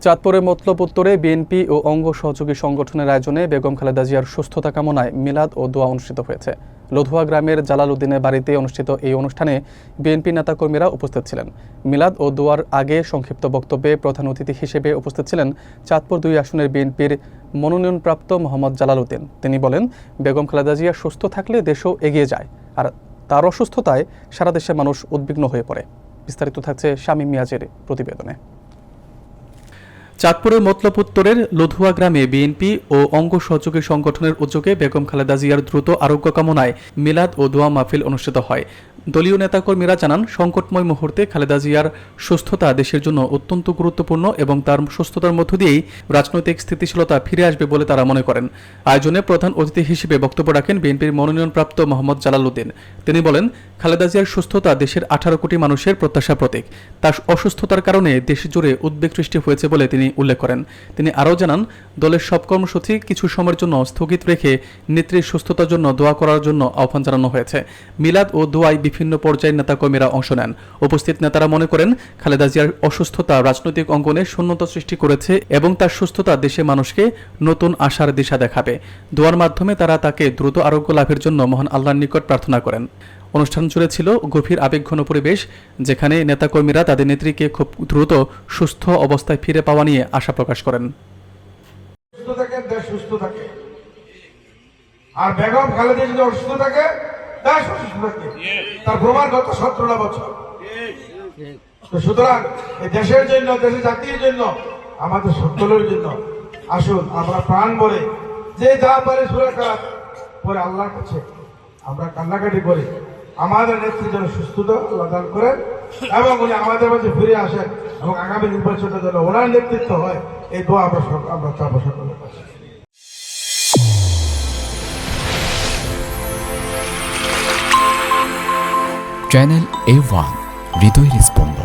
চাঁদপুরের মতলব উত্তরে বিএনপি ও অঙ্গ সহযোগী সংগঠনের আয়োজনে বেগম খালেদা জিয়ার সুস্থতা কামনায় মিলাদ ও দোয়া অনুষ্ঠিত হয়েছে। লধুয়া গ্রামের জালাল উদ্দিনের বাড়িতে অনুষ্ঠিত এই অনুষ্ঠানে বিএনপি নেতাকর্মীরা উপস্থিত ছিলেন। মিলাদ ও দোয়ার আগে সংক্ষিপ্ত বক্তব্যে প্রধান অতিথি হিসেবে উপস্থিত ছিলেন চাঁদপুর ২ আসনের বিএনপির মনোনয়নপ্রাপ্ত মোহাম্মদ জালাল উদ্দিন। তিনি বলেন, বেগম খালেদা জিয়া সুস্থ থাকলে দেশও এগিয়ে যায়, আর তার অসুস্থতায় সারা দেশের মানুষ উদ্বিগ্ন হয়ে পড়ে। বিস্তারিত থাকছে শামীম মিয়াজের প্রতিবেদনে। চাঁদপুরের মতলব উত্তরের লধুয়া গ্রামে বিএনপি ও অঙ্গ সহযোগী সংগঠনের উদ্যোগে বেগম খালেদা জিয়ার দ্রুত আরোগ্য কামনায় মিলাদ ও দোয়া মাহফিল অনুষ্ঠিত হয়। দলীয় নেতাকর্মীরা জানান, সংকটময় মুহূর্তে খালেদা জিয়ার সুস্থতা দেশের জন্য অত্যন্ত গুরুত্বপূর্ণ এবং তার সুস্থতার মধ্য দিয়েই রাজনৈতিক স্থিতিশীলতা ফিরে আসবে বলে তারা মনে করেন। আয়োজনে প্রধান অতিথি হিসেবে বক্তব্য রাখেন বিএনপির মনোনয়নপ্রাপ্ত মোহাম্মদ জালাল উদ্দিন। তিনি বলেন, খালেদা জিয়ার সুস্থতা দেশের 18 কোটি মানুষের প্রত্যাশার প্রতীক। তার অসুস্থতার কারণে দেশ জুড়ে উদ্বেগ সৃষ্টি হয়েছে বলে তিনি উল্লেখ করেন। তিনি আরও জানান, দলের সব কর্মসূচি কিছু সময়ের জন্য স্থগিত রেখে নেত্রীর সুস্থতার জন্য দোয়া করার জন্য আহ্বান জানানো হয়েছে। মিলাদ ও দোয়ায় বিভিন্ন পর্যায়ের নেতাকর্মীরা অংশ নেন। উপস্থিত নেতারা মনে করেন, খালেদা জিয়ার অসুস্থতা রাজনৈতিক অঙ্গনে শূন্যতা সৃষ্টি করেছে এবং তার সুস্থতা দেশের মানুষকে নতুন আশার দিশা দেখাবে। দোয়ার মাধ্যমে তারা তাকে দ্রুত আরোগ্য লাভের জন্য মহান আল্লাহর নিকট প্রার্থনা করেন। অনুষ্ঠান জুড়ে ছিল গভীর আবেগঘন পরিবেশ, যেখানে নেতাকর্মীরা তাদের নেত্রীকে খুব দ্রুত সুস্থ অবস্থায় ফিরে পাওয়া নিয়ে আশা প্রকাশ করেন। আর বেগম খালেদা যদি অসুস্থ থাকে, দেশ অসুস্থ থাকে, তার প্রমাণ গত 17 বছর। সুতরাং এই দেশের জন্য, দেশের জাতির জন্য, আমাদের সকলের জন্য আসুন আমরা প্রাণ ভরে যে যা পারে সুরাকার পরে আল্লাহর কাছে আমরা কান্নাকাটি করি। আমাদের নেত্রী যেন সুস্থতা আল্লাহ দান করেন এবং উনি আমাদের মাঝে ফিরে আসেন এবং আগামী নির্বাচনের জন্য ওনার নেতৃত্ব হয়, এই দোয়া আমরা চাবো সকলের কাছে। চ্যানেল A1 হৃদয় রেসপন্স।